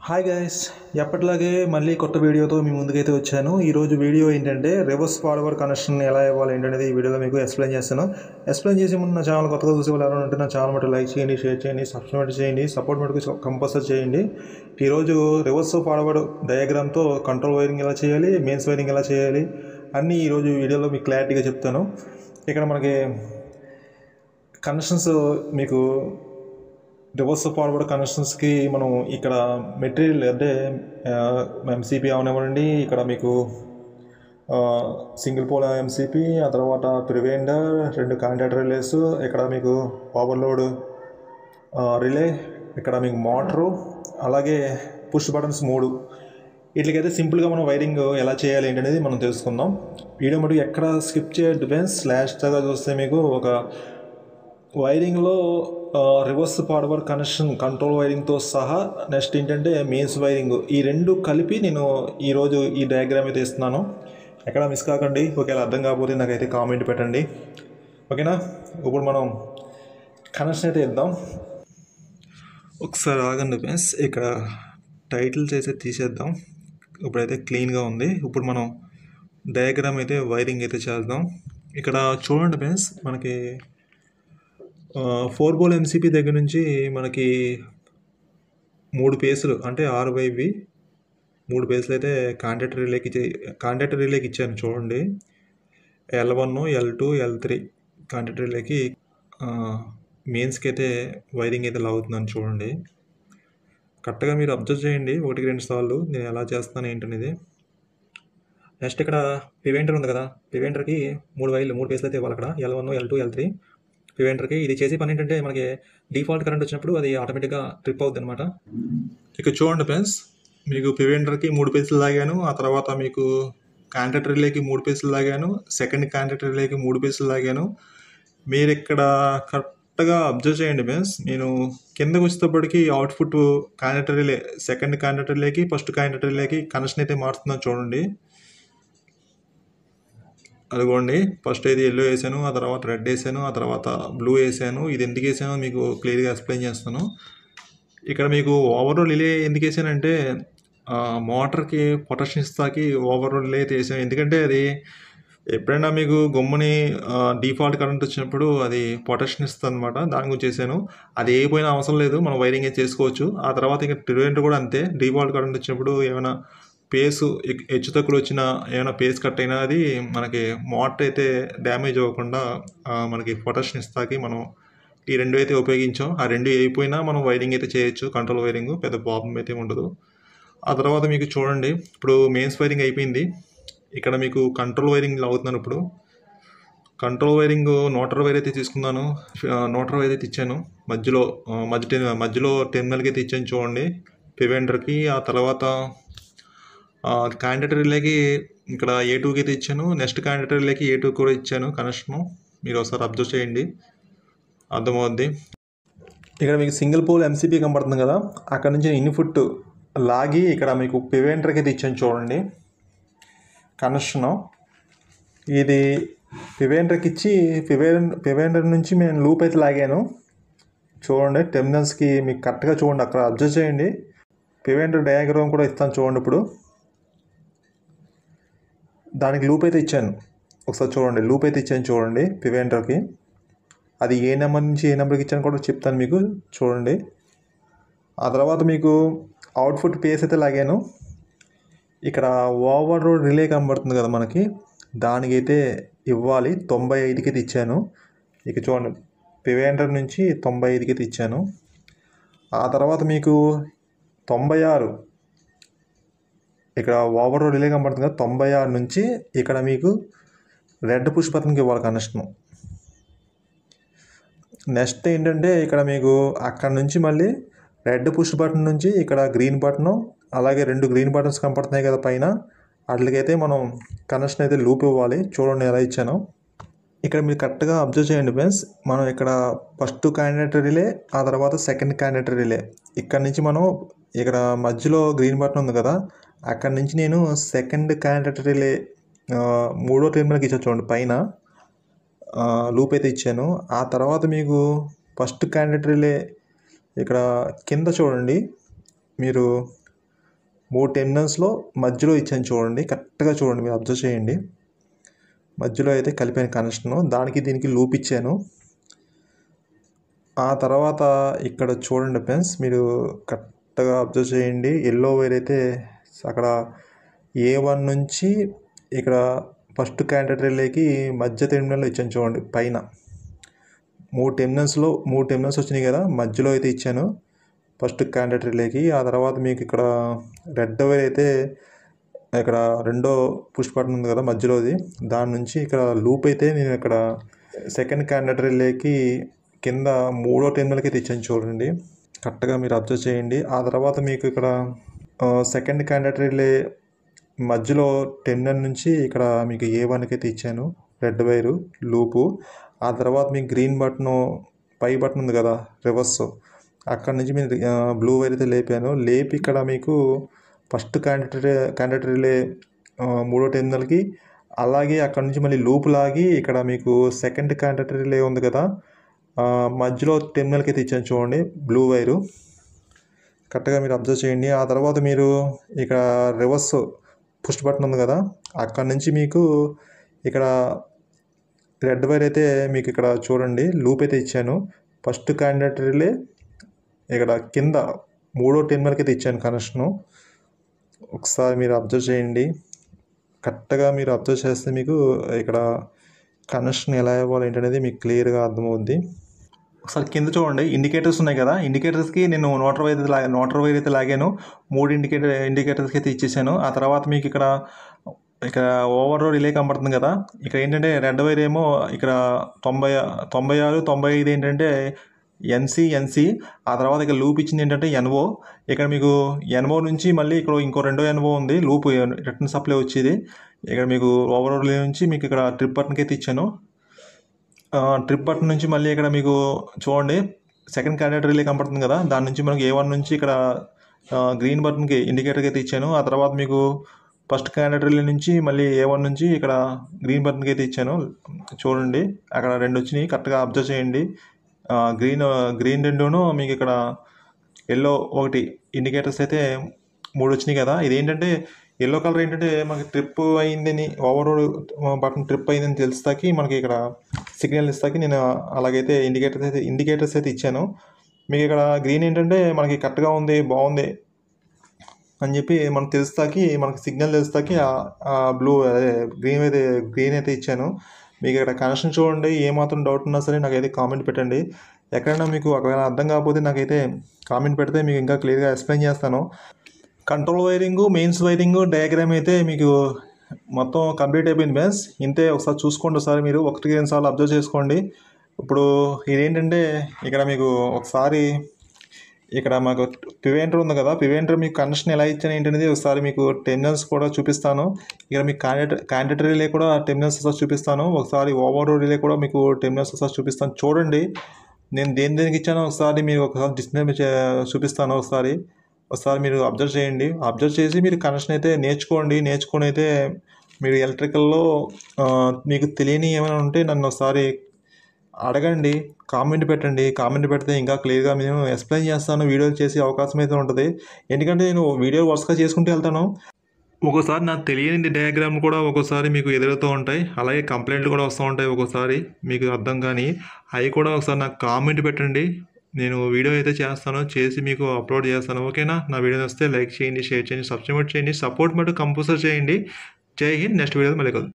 Hi guys, ఎప్పటిలాగే మళ్ళీ కొత్త వీడియోతో మీ ముందుకైతే వచ్చాను. ఈరోజు వీడియో ఏంటంటే రివర్స్ ఫార్వర్డ్ కనెక్షన్ ఎలా ఇవ్వాలి ఏంటనేది ఈ వీడియోలో మీకు ఎక్స్ప్లెయిన్ చేస్తాను. ఎక్స్ప్లెయిన్ చేసే ముందు నా ఛానల్ కొత్తగా చూసే వాళ్ళు ఎవరైనా ఉంటే నా ఛానల్ మటు లైక్ చేయండి, షేర్ చేయండి, సబ్స్క్రైబ్ చేయండి, సపోర్ట్ మటుకు కంపల్సరీ చేయండి. ఈరోజు రివర్స్ ఫార్వర్డ్ డయాగ్రామ్తో కంట్రోల్ వైరింగ్ ఎలా చేయాలి, మెయిన్స్ వైరింగ్ ఎలా చేయాలి అన్నీ ఈరోజు వీడియోలో మీకు క్లారిటీగా చెప్తాను. ఇక్కడ మనకి కనెక్షన్స్ మీకు రివర్స్ ఫార్వర్డ్ కనెక్షన్స్కి మనం ఇక్కడ మెటీరియల్ అంటే ఎంసీపీ అవనివ్వండి, ఇక్కడ మీకు సింగిల్ పోల్ ఎంసీపీ, ఆ తర్వాత ప్రివెండర్, 2 కాంటాక్ట్ రిలేస్, ఇక్కడ మీకు ఓవర్లోడ్ రిలే, ఇక్కడ మీకు మోటరు, అలాగే పుష్ బటన్స్ 3. వీటికైతే సింపుల్గా మనం వైరింగ్ ఎలా చేయాలి ఏంటనేది మనం తెలుసుకుందాం. వీడియో మటుకు ఎక్కడ స్కిప్ చేయొద్దు ఫ్రెండ్స్. లాస్ట్గా చూస్తే మీకు ఒక వైరింగ్లో రివర్స్ ఫార్వర్డ్ కనెక్షన్ కంట్రోల్ వైరింగ్తో సహా నెక్స్ట్ ఏంటంటే మెయిన్స్ వైరింగ్, ఈ రెండు కలిపి నేను ఈరోజు ఈ డయాగ్రామ్ అయితే ఇస్తున్నాను. ఎక్కడ మిస్ కాకండి. ఒకవేళ అర్థం కాకపోతే నాకైతే కామెంట్ పెట్టండి, ఓకేనా? ఇప్పుడు మనం కనెక్షన్ అయితే ఇద్దాం. ఒకసారి ఆగండి ఫ్రెండ్స్, ఇక్కడ టైటిల్స్ అయితే తీసేద్దాం. ఇప్పుడైతే క్లీన్గా ఉంది. ఇప్పుడు మనం డయాగ్రామ్ అయితే వైరింగ్ అయితే చేద్దాం. ఇక్కడ చూడండి ఫ్రెండ్స్, మనకి 4 పోల్ ఎంసీపీ దగ్గర నుంచి మనకి 3 పేసులు అంటే 6/V 3 పేసులు అయితే కాంటాక్ట్ రిలేకి ఇచ్చాను చూడండి. L1, L2, L3 కాంటాక్ట్ రిలేకి మెయిన్స్కి అయితే వైరింగ్ అయితే లాగుతున్నాను చూడండి. కరెక్ట్గా మీరు అబ్జర్వ్ చేయండి 1-2 సార్లు నేను ఎలా చేస్తాను ఏంటనేది. నెక్స్ట్ ఇక్కడ ప్రివెంటర్ ఉంది కదా, ప్రివెంటర్కి 3 పేసులు అయితే ఇవ్వాలి. అక్కడ L1, L2, L3 ప్రివెంటర్కి. ఇది చేసే పని ఏంటంటే మనకి డిఫాల్ట్ కరెంట్ వచ్చినప్పుడు అది ఆటోమేటిక్గా ట్రిప్ అవుతుంది అనమాట. ఇక చూడండి ఫ్రెండ్స్, మీకు ప్రివెంటర్కి 3 పేసులు లాగాను, ఆ తర్వాత మీకు కాంటాక్ట్ రిలేకి 3 పేసులు లాగాను, సెకండ్ కాంటాక్ట్ రిలేకి 3 పేసులు లాగాను. మీరు ఇక్కడ కరెక్ట్గా అబ్జర్వ్ చేయండి ఫ్రెండ్స్. నేను కిందకు వచ్చేటప్పటికి output contact relay second contact రిలేకి ఫస్ట్ కాంటాక్ట్ రిలేకి కనెక్షన్ అయితే మారుతున్నాను చూడండి. అదిగోండి, ఫస్ట్ అయితే ఎల్లో వేసాను, ఆ తర్వాత రెడ్ వేసాను, ఆ తర్వాత బ్లూ వేసాను. ఇది ఎందుకు వేసానో మీకు క్లియర్గా ఎక్స్ప్లెయిన్ చేస్తాను. ఇక్కడ మీకు ఓవర్లోడ్ రిలే ఎందుకు వేసానంటే మోటార్కి పొటెన్షియల్ ఇస్తాకి ఓవర్లోడ్ రిలే అయితే వేసాను. ఎందుకంటే అది ఎప్పుడైనా మీకు గమ్ముని డిఫాల్ట్ కరెంట్ వచ్చినప్పుడు అది పొటెన్షియల్ ఇస్తుంది అనమాట. దాని గురించి చేశాను. అది ఏ పోయినా అవసరం లేదు, మనం వైరింగ్ అయితే చేసుకోవచ్చు. ఆ తర్వాత ఇంకా ప్రివెంటర్ కూడా అంతే. డిఫాల్ట్ కరెంట్ వచ్చినప్పుడు ఏమైనా పేసు హెచ్చు తక్కువ వచ్చినా, ఏమైనా పేస్ కట్ అయినా అది మనకి మోటార్ అయితే డ్యామేజ్ అవ్వకుండా మనకి పొటెన్షియల్ ఇస్తాకి మనం ఈ 2 అయితే ఉపయోగించాం. ఆ 2 అయిపోయినా మనం వైరింగ్ అయితే చేయొచ్చు. కంట్రోల్ వైరింగ్ పెద్ద ప్రాబ్లం అయితే ఉండదు. ఆ తర్వాత మీకు చూడండి, ఇప్పుడు మెయిన్స్ వైరింగ్ అయిపోయింది. ఇక్కడ మీకు కంట్రోల్ వైరింగ్ అవుతున్నాను. ఇప్పుడు కంట్రోల్ వైరింగ్ న్యూట్రల్ వైర్ అయితే తీసుకున్నాను. న్యూట్రల్ వైర్ అయితే ఇచ్చాను మధ్యలో టెర్మినల్కి అయితే ఇచ్చాను చూడండి ప్రివెంటర్కి. ఆ తర్వాత కాంటాక్ట్ రిలేకి ఇక్కడ A2కి అయితే ఇచ్చాను. నెక్స్ట్ కాంటాక్ట్ రిలేకి A2 కూడా ఇచ్చాను కనెక్షను. మీరు ఒకసారి అబ్జర్వ్ చేయండి, అర్థమవుద్ది. ఇక్కడ మీకు సింగిల్ పోల్ ఎంసీపీ కనబడుతుంది కదా, అక్కడ నుంచి ఇన్పుట్ లాగి ఇక్కడ మీకు ప్రివెంటర్కి అయితే ఇచ్చాను చూడండి కనెక్షను. ఇది ప్రివెంటర్కి ఇచ్చి ప్రివెంటర్ నుంచి నేను లూప్ అయితే లాగాను చూడండి. టెర్మినల్స్కి మీకు కరెక్ట్గా చూడండి, అక్కడ అబ్జర్వ్ చేయండి. ప్రివెంటర్ డయాగ్రామ్ కూడా ఇస్తాను చూడండి. ఇప్పుడు దానికి లూప్ అయితే ఇచ్చాను, ఒకసారి చూడండి. లూప్ అయితే ఇచ్చాను చూడండి ప్రివెంటర్కి. అది ఏ నెంబర్ నుంచి ఏ నెంబర్కి ఇచ్చాను కూడా చెప్తాను మీకు చూడండి. ఆ తర్వాత మీకు అవుట్పుట్ పేస్ అయితే లాగాను. ఇక్కడ ఓవర్లోడ్ రిలే కనబడుతుంది కదా మనకి, దానికైతే ఇవ్వాలి 95కి అయితే ఇచ్చాను. ఇక చూడండి, ప్రివెంటర్ నుంచి 95కి అయితే ఇచ్చాను. ఆ తర్వాత మీకు 96 ఇక్కడ ఓవర్లోడ్ రిలే కనబడుతుంది కదా, 96 నుంచి ఇక్కడ మీకు రెడ్ పుష్ బటన్కి ఇవ్వాలి కనెక్షను. నెక్స్ట్ ఏంటంటే ఇక్కడ మీకు అక్కడ నుంచి మళ్ళీ రెడ్ పుష్ బటన్ నుంచి ఇక్కడ గ్రీన్ బటను, అలాగే 2 గ్రీన్ బటన్స్ కనపడుతున్నాయి కదా పైన, వాటికైతే మనం కనెక్షన్ అయితే లూప్ ఇవ్వాలి. చూడండి ఎలా ఇచ్చాను. ఇక్కడ మీరు కరెక్ట్గా అబ్జర్వ్ చేయండి ఫ్రెండ్స్. మనం ఇక్కడ ఫస్ట్ కాంటాక్ట్ రిలే, ఆ తర్వాత సెకండ్ కాంటాక్ట్ రిలే, ఇక్కడ నుంచి మనం ఇక్కడ మధ్యలో గ్రీన్ బటన్ ఉంది కదా, అక్కడ నుంచి నేను సెకండ్ కాంటాక్ట్ రిలే 3వ టెర్మినల్కి ఇచ్చాను చూడండి పైన లూప్ అయితే ఇచ్చాను. ఆ తర్వాత మీకు ఫస్ట్ కాంటాక్ట్ రిలే ఇక్కడ కింద చూడండి, మీరు 3 టెర్మినల్స్లో మధ్యలో ఇచ్చాను చూడండి, కరెక్ట్గా చూడండి, మీరు అబ్జర్వ్ చేయండి. మధ్యలో అయితే కలిపాను కనెక్షను, దానికి దీనికి లూప్ ఇచ్చాను. ఆ తర్వాత ఇక్కడ చూడండి ఫ్రెండ్స్, మీరు కరెక్ట్గా అబ్జర్వ్ చేయండి. ఎల్లో వైర్ అయితే అక్కడ A1 నుంచి ఇక్కడ ఫస్ట్ కాంటాక్ట్ రిలేకి మధ్య టెర్మినల్లో ఇచ్చాను చూడండి, పైన 3 టెర్మినల్స్ వచ్చినాయి కదా, మధ్యలో అయితే ఇచ్చాను ఫస్ట్ కాంటాక్ట్ రిలేకి. ఆ తర్వాత మీకు ఇక్కడ రెడ్ వైర్ అయితే ఇక్కడ రెండో పుష్ బటన్ ఉంది కదా మధ్యలోది, దాని నుంచి ఇక్కడ లూప్ అయితే నేను ఇక్కడ సెకండ్ కాంటాక్ట్ రిలేకి కింద 3వ టెర్మినల్కి అయితే ఇచ్చాను చూడండి, కరెక్ట్గా మీరు అబ్జర్వ్ చేయండి. ఆ తర్వాత మీకు ఇక్కడ సెకండ్ కాంటాక్ట్ రిలే మధ్యలో టెర్మినల్ నుంచి ఇక్కడ మీకు A1కి అయితే ఇచ్చాను రెడ్ వైరు లూపు. ఆ తర్వాత మీకు గ్రీన్ బటన్ పై బటన్ ఉంది కదా రివర్స్, అక్కడ నుంచి మీరు బ్లూ వైర్ అయితే లేపి ఇక్కడ మీకు ఫస్ట్ కాంటాక్ట్ రిలే 3వ టెర్మినల్కి, అలాగే అక్కడ నుంచి మళ్ళీ లూప్ లాగి ఇక్కడ మీకు సెకండ్ కాంటాక్ట్ రిలే ఉంది కదా మధ్యలో టెర్మినల్కి అయితే ఇచ్చాను చూడండి బ్లూ వైరు, కరెక్ట్గా మీరు అబ్జర్వ్ చేయండి. ఆ తర్వాత మీరు ఇక్కడ రివర్స్ పుష్ బటన్ ఉంది కదా, అక్కడ నుంచి మీకు ఇక్కడ రెడ్ వైర్ అయితే మీకు ఇక్కడ చూడండి లూప్ అయితే ఇచ్చాను. ఫస్ట్ కాంటాక్ట్ రిలే ఇక్కడ కింద 3వ టెర్మినల్కి అయితే ఇచ్చాను కనెక్షను, ఒకసారి మీరు అబ్జర్వ్ చేయండి. కరెక్ట్గా మీరు అబ్జర్వ్ చేస్తే మీకు ఇక్కడ కనెక్షన్ ఎలా ఇవ్వాలి ఏంటనేది మీకు క్లియర్గా అర్థమవుద్ది. ఒకసారి కింద చూడండి, ఇండికేటర్స్ ఉన్నాయి కదా, ఇండికేటర్స్కి నేను నోటర్ వైర్ అయితే లాగాను, 3 ఇండికేటర్స్కి అయితే ఇచ్చేసాను. ఆ తర్వాత మీకు ఇక్కడ ఓవర్ రిలే కనబడుతుంది కదా, ఇక్కడ ఏంటంటే రెడ్ వైర్ ఏమో ఇక్కడ 96, 95 ఏంటంటే ఎన్సీ. ఆ తర్వాత ఇక్కడ లూప్ ఇచ్చింది ఏంటంటే NO. ఇక్కడ మీకు NO నుంచి మళ్ళీ ఇక్కడ ఇంకో రెండో NO ఉంది లూప్ రిటర్న్ సప్లై వచ్చేది. ఇక్కడ మీకు ఓవర్ రిలే నుంచి మీకు ఇక్కడ ట్రిప్ బటన్కి అయితే ఇచ్చాను. ట్రిప్ బటన్ నుంచి మళ్ళీ ఇక్కడ మీకు చూడండి సెకండ్ కాంటాక్ట్ రిలే కనపడుతుంది కదా, దాని నుంచి మనకి A1 నుంచి ఇక్కడ గ్రీన్ బటన్కి ఇండికేటర్కి అయితే ఇచ్చాను. ఆ తర్వాత మీకు ఫస్ట్ కాంటాక్ట్ రిలే నుంచి మళ్ళీ A1 నుంచి ఇక్కడ గ్రీన్ బటన్కి అయితే ఇచ్చాను చూడండి, అక్కడ 2 వచ్చినాయి, కరెక్ట్గా అబ్జర్వ్ చేయండి. గ్రీన్ రెండును మీకు ఇక్కడ ఎల్లో ఒకటి ఇండికేటర్స్ అయితే 3 వచ్చినాయి కదా. ఇదేంటంటే ఎల్లో కలర్ ఏంటంటే మనకి ట్రిప్ అయిందని, ఓవర్ బటన్ ట్రిప్ అయిందని తెలుస్తాకి మనకి ఇక్కడ సిగ్నల్ ఇస్తాకి నేను అలాగైతే ఇండికేటర్స్ అయితే ఇచ్చాను. మీకు ఇక్కడ గ్రీన్ ఏంటంటే మనకి కరెక్ట్గా ఉంది, బాగుంది అని చెప్పి మనకు తెలుస్తాకి, మనకి సిగ్నల్ తెలుస్తాకి బ్లూ అదే గ్రీన్ అయితే ఇచ్చాను. మీకు ఇక్కడ కనెక్షన్ చూడండి, ఏమాత్రం డౌట్ ఉన్నా సరే నాకైతే కామెంట్ పెట్టండి. ఎక్కడైనా మీకు ఒకవేళ అర్థం కాకపోతే నాకైతే కామెంట్ పెడితే మీకు ఇంకా క్లియర్గా ఎక్స్ప్లెయిన్ చేస్తాను. Control wiring, mains wiring diagram అయితే మీకు మొత్తం కంప్లీట్ అయిపోయింది ఫ్రెండ్స్. ఇంతే, ఒకసారి చూసుకోండి, ఒకసారి మీరు 1-2 సార్లు అబ్జర్వ్ చేసుకోండి. ఇప్పుడు ఇదేంటంటే ఇక్కడ మీకు ఒకసారి ఇక్కడ మాకు పివెంటర్ ఉంది కదా, పివెంటర్ మీకు కనెక్షన్ ఎలా ఇచ్చాను ఏంటనేది ఒకసారి మీకు టెర్మినల్స్ కూడా చూపిస్తాను. ఇక్కడ మీకు కాంటాక్ట్ రిలే కూడా టెర్మినల్స్ ఒకసారి చూపిస్తాను. ఒకసారి ఓవర్ రిలే కూడా మీకు టెర్మినల్స్ ఒకసారి చూపిస్తాను. చూడండి నేను దేనికి ఇచ్చానో ఒకసారి మీరు ఒకసారి డిస్ప్లే చూపిస్తాను. ఒకసారి మీరు అబ్జర్వ్ చేయండి. అబ్జర్వ్ చేసి మీరు కనెక్షన్ అయితే నేర్చుకొని అయితే మీరు ఎలక్ట్రికల్లో మీకు తెలియని ఏమైనా ఉంటే నన్ను ఒకసారి అడగండి, కామెంట్ పెట్టండి. కామెంట్ పెడితే ఇంకా క్లియర్గా నేను ఎక్స్ప్లెయిన్ చేస్తాను, వీడియోలు చేసే అవకాశం అయితే ఉంటుంది. ఎందుకంటే నేను వీడియో వరుసగా చేసుకుంటూ వెళ్తాను. ఒక్కోసారి నాకు తెలియని డయాగ్రామ్ కూడా ఒక్కోసారి మీకు ఎదురుతూ ఉంటాయి, అలాగే కంప్లైంట్లు కూడా వస్తూ ఉంటాయి ఒక్కోసారి మీకు అర్థం కానీ. అవి కూడా ఒకసారి నాకు కామెంట్ పెట్టండి, నేను వీడియో అయితే చేసి మీకు అప్లోడ్ చేస్తాను. ఓకేనా? నా వీడియో వస్తే లైక్ చేయండి, షేర్ చేయండి, సబ్స్క్రైబ్ చేయండి, సపోర్ట్ మటు కంపల్సరీ చేయండి. జై హింద్. నెక్స్ట్ వీడియో మళ్ళీ కలుద్దాం.